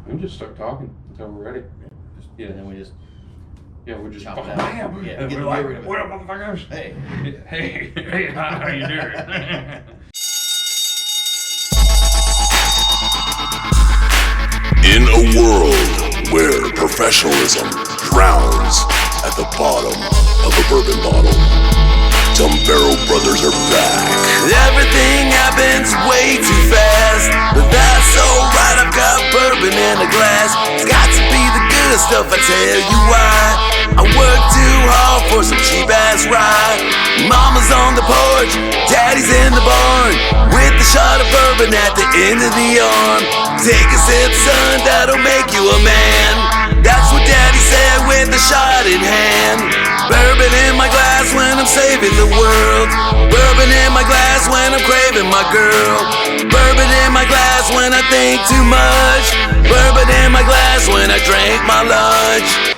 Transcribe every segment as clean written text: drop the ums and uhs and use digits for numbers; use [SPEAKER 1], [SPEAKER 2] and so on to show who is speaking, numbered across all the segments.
[SPEAKER 1] We can just start talking until we're ready.
[SPEAKER 2] Yeah. And then we just.
[SPEAKER 1] Yeah, we'll just
[SPEAKER 2] chop it
[SPEAKER 1] bam.
[SPEAKER 2] out. Yeah.
[SPEAKER 1] And
[SPEAKER 2] Get
[SPEAKER 1] we're like,
[SPEAKER 2] rid of it.
[SPEAKER 1] what up, motherfuckers? Hey, how you doing?
[SPEAKER 3] In a world where professionalism drowns at the bottom of a bourbon bottle, Dumbero brothers are back. Everything happens way too fast, but that's alright. I've got bourbon in a glass. It's got to be the good stuff, I tell you why. I work too hard for some cheap ass rye. Mama's on the porch, daddy's in the barn, with the shot of bourbon at the end of the arm. Take a sip, son, that'll make you a man. That's what daddy said with the shot in hand. Bourbon in my glass when I'm saving the world. Bourbon in my glass when I'm craving my girl. Bourbon in my glass when I think too much. Bourbon in my glass when I drank my lunch.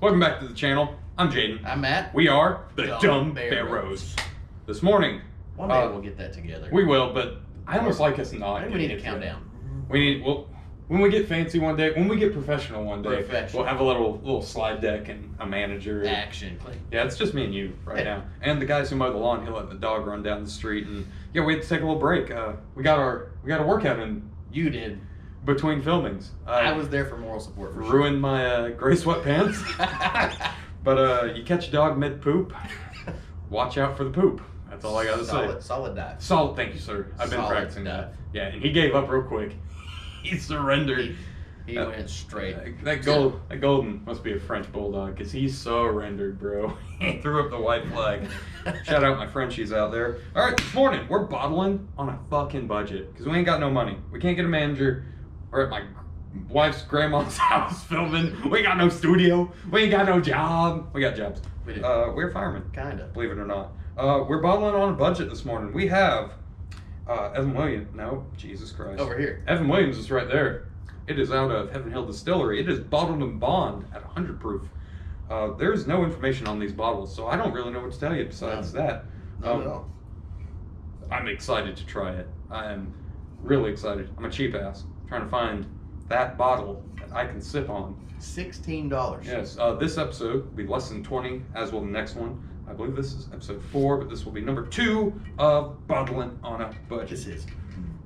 [SPEAKER 1] Welcome back to the channel. I'm Jaden.
[SPEAKER 2] I'm Matt.
[SPEAKER 1] We are the
[SPEAKER 2] Dumbero.
[SPEAKER 1] Dumberos. This morning,
[SPEAKER 2] One day we'll get that together.
[SPEAKER 1] we will, but I almost like us not.
[SPEAKER 2] Maybe we need
[SPEAKER 1] getting
[SPEAKER 2] a
[SPEAKER 1] it together.
[SPEAKER 2] countdown.
[SPEAKER 1] We need, well, when we get fancy one day, when we get professional one day,
[SPEAKER 2] Professional.
[SPEAKER 1] we'll have a little slide deck and a manager.
[SPEAKER 2] Action.
[SPEAKER 1] Yeah, it's just me and you right now. And the guys who mow the lawn, he'll let the dog run down the street. And yeah, we had to take a little break. We got a workout in
[SPEAKER 2] You did.
[SPEAKER 1] between filmings.
[SPEAKER 2] I was there for moral support. For
[SPEAKER 1] ruined my gray sweatpants. But you catch a dog mid poop, watch out for the poop. That's all I gotta say.
[SPEAKER 2] Solid dive.
[SPEAKER 1] Solid, thank you, sir. I've been
[SPEAKER 2] Solid
[SPEAKER 1] practicing
[SPEAKER 2] dive.
[SPEAKER 1] that. Yeah, and he gave up real quick. He surrendered.
[SPEAKER 2] He went straight.
[SPEAKER 1] That golden must be a French bulldog, because he surrendered, bro. He threw up the white flag. Shout out my Frenchies out there. All right, this morning, we're bottling on a fucking budget, because we ain't got no money. We can't get a manager. We're at my wife's grandma's house filming. We got no studio. We ain't got no job. We got jobs.
[SPEAKER 2] We do.
[SPEAKER 1] We're firemen.
[SPEAKER 2] Kinda.
[SPEAKER 1] Believe it or not. We're bottling on a budget this morning. We have Evan Williams. No, Jesus Christ.
[SPEAKER 2] Over here.
[SPEAKER 1] Evan Williams is right there. It is out of Heaven Hill Distillery. It is bottled and bond at 100 proof. There's no information on these bottles, so I don't really know what to tell you besides that.
[SPEAKER 2] Not at all.
[SPEAKER 1] I'm excited to try it. I am really excited. I'm a cheap ass trying to find that bottle that I can sip on.
[SPEAKER 2] $16.
[SPEAKER 1] Yes, this episode will be less than 20, as will the next one. I believe this is episode 4, but this will be number 2 of Bottl'in on a Budget.
[SPEAKER 2] This is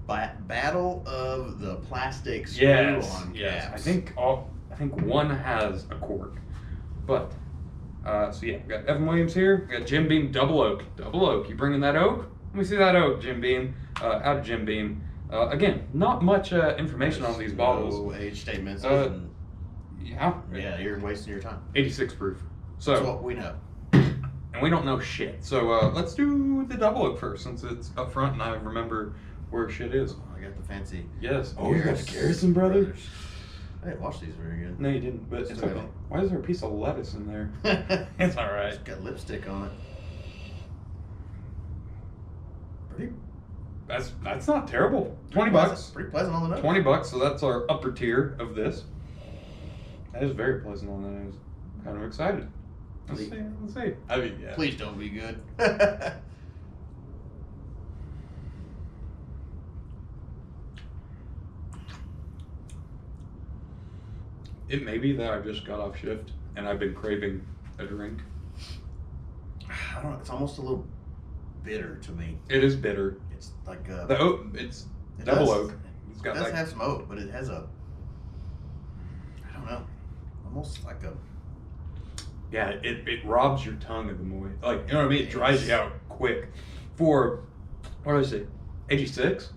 [SPEAKER 2] Battle of the Plastic Screw on
[SPEAKER 1] yes.
[SPEAKER 2] Caps.
[SPEAKER 1] I think one has a cork, but so yeah, we got Evan Williams here. We got Jim Beam Double Oak. Double Oak. You bringing that oak? Let me see that oak, Jim Beam. Out of Jim Beam. Again, not much information on these bottles.
[SPEAKER 2] No age statements.
[SPEAKER 1] Yeah.
[SPEAKER 2] Yeah, you're wasting your time.
[SPEAKER 1] 86 proof.
[SPEAKER 2] That's what we know.
[SPEAKER 1] And we don't know shit. So let's do the double oak first, since it's up front and I remember where shit is.
[SPEAKER 2] I got the fancy.
[SPEAKER 1] Yes. Oh, you got the Garrison Brothers?
[SPEAKER 2] I didn't wash these very good.
[SPEAKER 1] No, you didn't, but it's okay. Why is there a piece of lettuce in there? It's all right.
[SPEAKER 2] It's got lipstick on it. Pretty.
[SPEAKER 1] That's not terrible. 20 bucks.
[SPEAKER 2] Pretty pleasant on the nose.
[SPEAKER 1] 20 bucks, so that's our upper tier of this. That is very pleasant on the nose. Kind of excited. Let's see. I mean, yeah.
[SPEAKER 2] Please don't be good.
[SPEAKER 1] It may be that I just got off shift and I've been craving a drink.
[SPEAKER 2] I don't know. It's almost a little bitter to me.
[SPEAKER 1] It is bitter.
[SPEAKER 2] It's like a...
[SPEAKER 1] The oak, it's double oak. It's got
[SPEAKER 2] it does
[SPEAKER 1] like,
[SPEAKER 2] have some oak, but it has a... I don't know. Almost like a...
[SPEAKER 1] yeah, it robs your tongue of the moist. Like, you know what I mean? It dries you out quick. For, what did I say, 86?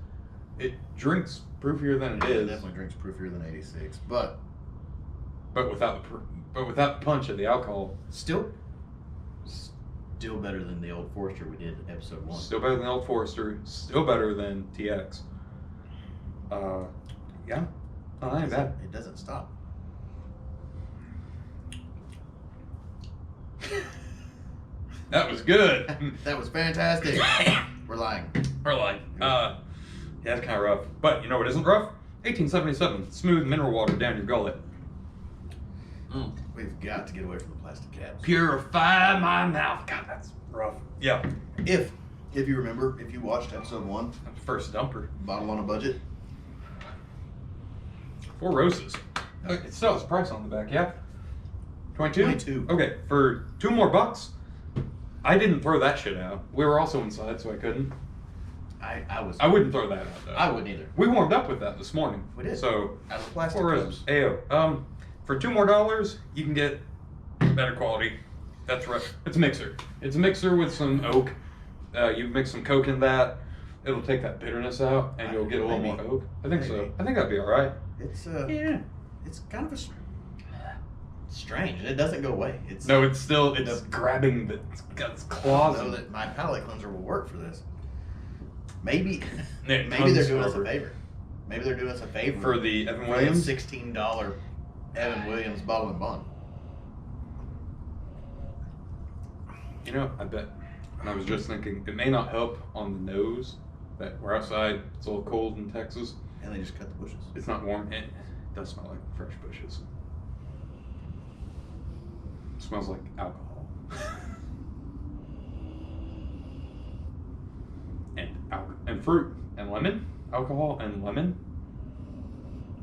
[SPEAKER 1] It drinks proofier than it is.
[SPEAKER 2] It definitely drinks proofier than 86, but
[SPEAKER 1] without the punch of the alcohol.
[SPEAKER 2] still better than the Old Forester we did in episode 1.
[SPEAKER 1] Still better than Old Forester. Still better than TX. Yeah. Oh, that ain't bad.
[SPEAKER 2] It doesn't stop.
[SPEAKER 1] That was good.
[SPEAKER 2] That was fantastic. We're lying.
[SPEAKER 1] Or like, yeah, it's kind of rough. But you know what isn't rough? 1877. Smooth mineral water down your gullet.
[SPEAKER 2] We've got to get away from the plastic caps.
[SPEAKER 1] Purify my mouth. God, that's rough. Yeah.
[SPEAKER 2] If you remember, if you watched episode 1,
[SPEAKER 1] First dumper.
[SPEAKER 2] Bottle on a Budget,
[SPEAKER 1] 4 roses. It still has price on the back, yeah? 22?
[SPEAKER 2] 22.
[SPEAKER 1] Okay, for $2 more. I didn't throw that shit out. We were also inside, so I couldn't.
[SPEAKER 2] I
[SPEAKER 1] wouldn't throw that out, though.
[SPEAKER 2] I wouldn't either.
[SPEAKER 1] We warmed up with that this morning.
[SPEAKER 2] We did.
[SPEAKER 1] So,
[SPEAKER 2] Out of plastic
[SPEAKER 1] 4 roses. Ayo. For $2 more, you can get better quality. That's right. It's a mixer. It's a mixer with some oak. You mix some Coke in that. It'll take that bitterness out, and you'll get a little more oak. I think so. I think that'd be all right.
[SPEAKER 2] It's
[SPEAKER 1] Yeah.
[SPEAKER 2] It's kind of strange. It doesn't go away. It's
[SPEAKER 1] It's grabbing it's got its claws.
[SPEAKER 2] I know that my palate cleanser will work for this. Maybe
[SPEAKER 1] It
[SPEAKER 2] maybe they're
[SPEAKER 1] comes
[SPEAKER 2] doing us a
[SPEAKER 1] over.
[SPEAKER 2] favor. Maybe they're doing us a favor
[SPEAKER 1] For the Evan
[SPEAKER 2] for
[SPEAKER 1] Williams?
[SPEAKER 2] the $16 Evan Williams Bottl'in bun.
[SPEAKER 1] You know, I bet. And I was just thinking, it may not help on the nose that we're outside. It's a little cold in Texas.
[SPEAKER 2] And they just cut the bushes.
[SPEAKER 1] It's not warm. It does smell like fresh bushes. It smells like alcohol. and fruit and lemon. Alcohol and lemon.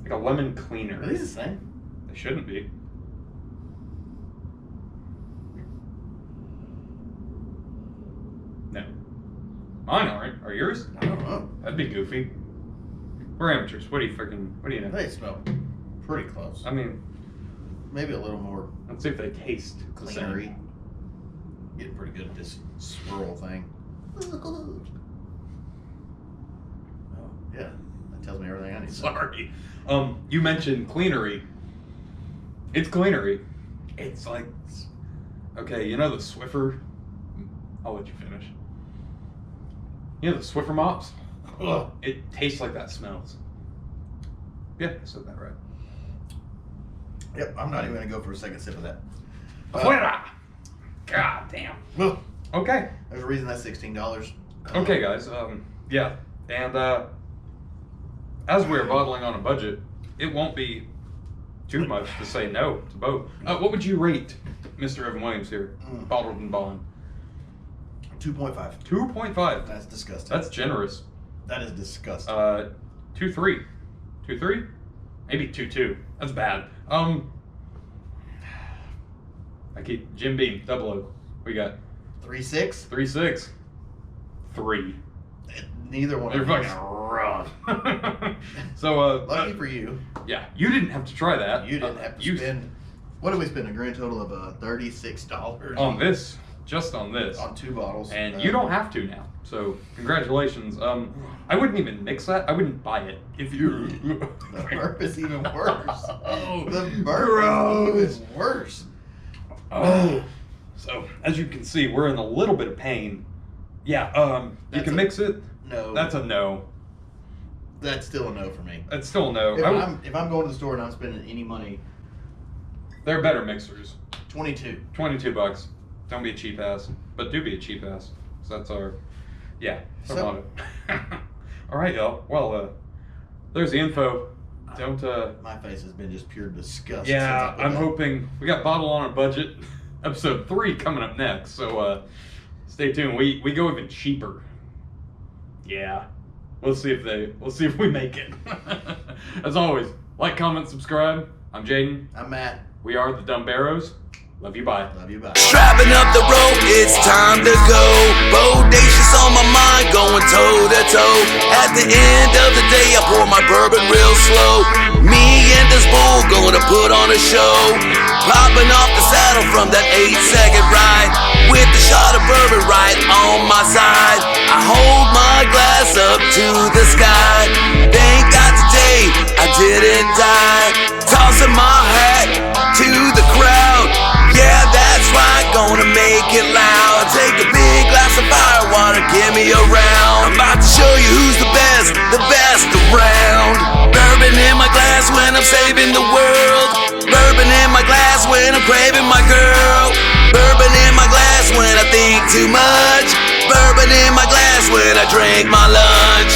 [SPEAKER 1] Like a lemon cleaner.
[SPEAKER 2] Are these the same?
[SPEAKER 1] They shouldn't be. No. Mine aren't. Are yours?
[SPEAKER 2] I don't know.
[SPEAKER 1] That'd be goofy. We're amateurs. What do you know?
[SPEAKER 2] They smell pretty close.
[SPEAKER 1] I mean,
[SPEAKER 2] Maybe a little more
[SPEAKER 1] let's see if they taste the same.
[SPEAKER 2] cleanery. Getting pretty good at this swirl thing. Oh, yeah. That tells me everything I need.
[SPEAKER 1] Sorry. You mentioned cleanery. It's cleanery. It's like, okay, you know the Swiffer? I'll let you finish. You know the Swiffer mops?
[SPEAKER 2] Ugh.
[SPEAKER 1] It tastes like that smells. Yeah, I said that right.
[SPEAKER 2] Yep, I'm not even going to go for a second sip of that.
[SPEAKER 1] Fuera! God damn.
[SPEAKER 2] Well,
[SPEAKER 1] Okay.
[SPEAKER 2] there's a reason that's $16.
[SPEAKER 1] Okay, guys. Yeah. And as we're bottling on a budget, it won't be too much to say no to both. What would you rate Mr. Evan Williams here? Bottled and Bottl'in.
[SPEAKER 2] 2.5.
[SPEAKER 1] 2.5.
[SPEAKER 2] That's disgusting.
[SPEAKER 1] That's generous.
[SPEAKER 2] That is disgusting.
[SPEAKER 1] 2.3. 2.3? Maybe 2.2. That's bad. I keep Jim Beam, double O. We got
[SPEAKER 2] 3.6?
[SPEAKER 1] 3.6. 3.
[SPEAKER 2] Neither one
[SPEAKER 1] They're
[SPEAKER 2] of
[SPEAKER 1] fucking
[SPEAKER 2] us.
[SPEAKER 1] rough. So,
[SPEAKER 2] Lucky for you,
[SPEAKER 1] yeah, you didn't have to try that.
[SPEAKER 2] you didn't have to spend. What did we spend? A grand total of $36
[SPEAKER 1] on this, just on this,
[SPEAKER 2] on 2 bottles.
[SPEAKER 1] and you don't have to now. So, congratulations. I wouldn't even mix that. I wouldn't buy it if you.
[SPEAKER 2] The burp is even worse.
[SPEAKER 1] Oh,
[SPEAKER 2] The burp
[SPEAKER 1] gross.
[SPEAKER 2] is even worse.
[SPEAKER 1] Oh. So, as you can see, we're in a little bit of pain. Yeah. You
[SPEAKER 2] That's
[SPEAKER 1] can
[SPEAKER 2] a-
[SPEAKER 1] mix it.
[SPEAKER 2] No.
[SPEAKER 1] That's a no.
[SPEAKER 2] That's still a no for me.
[SPEAKER 1] That's still a no.
[SPEAKER 2] If I'm going to the store and I'm spending any money,
[SPEAKER 1] They're better mixers.
[SPEAKER 2] 22.
[SPEAKER 1] $22. Don't be a cheap ass, but do be a cheap ass. So that's our, yeah. Our
[SPEAKER 2] So-
[SPEAKER 1] motto. All right, y'all. Well, there's the info. Don't.
[SPEAKER 2] My face has been just pure disgust.
[SPEAKER 1] Yeah,
[SPEAKER 2] since I put
[SPEAKER 1] I'm
[SPEAKER 2] that-
[SPEAKER 1] hoping we got Bottle on a budget. Episode 3 coming up next. So stay tuned. We go even cheaper. Yeah. We'll see if we make it. As always, like, comment, subscribe. I'm Jaden.
[SPEAKER 2] I'm Matt.
[SPEAKER 1] We are the Dumberos. Love you. Bye.
[SPEAKER 2] Love you. Bye.
[SPEAKER 3] Strapping up the rope, it's time to go. Bodacious on my mind, going toe to toe. At the end of the day, I pour my bourbon real slow. Me and this bull gonna put on a show. Popping off the saddle from that 8-second ride. With the shot of bourbon right on my side. I hold my glass up to the sky. Thank God today I didn't die. Tossing my hat to the crowd. Yeah, that's right, gonna make it loud. Take a big glass of fire water, give me a round. I'm about to show you who's the best around. Bourbon in my glass when I'm saving the world. Bourbon in my glass when I'm craving my girl. Bourbon in my glass when I think too much. Bourbon in my glass when I drink my lunch.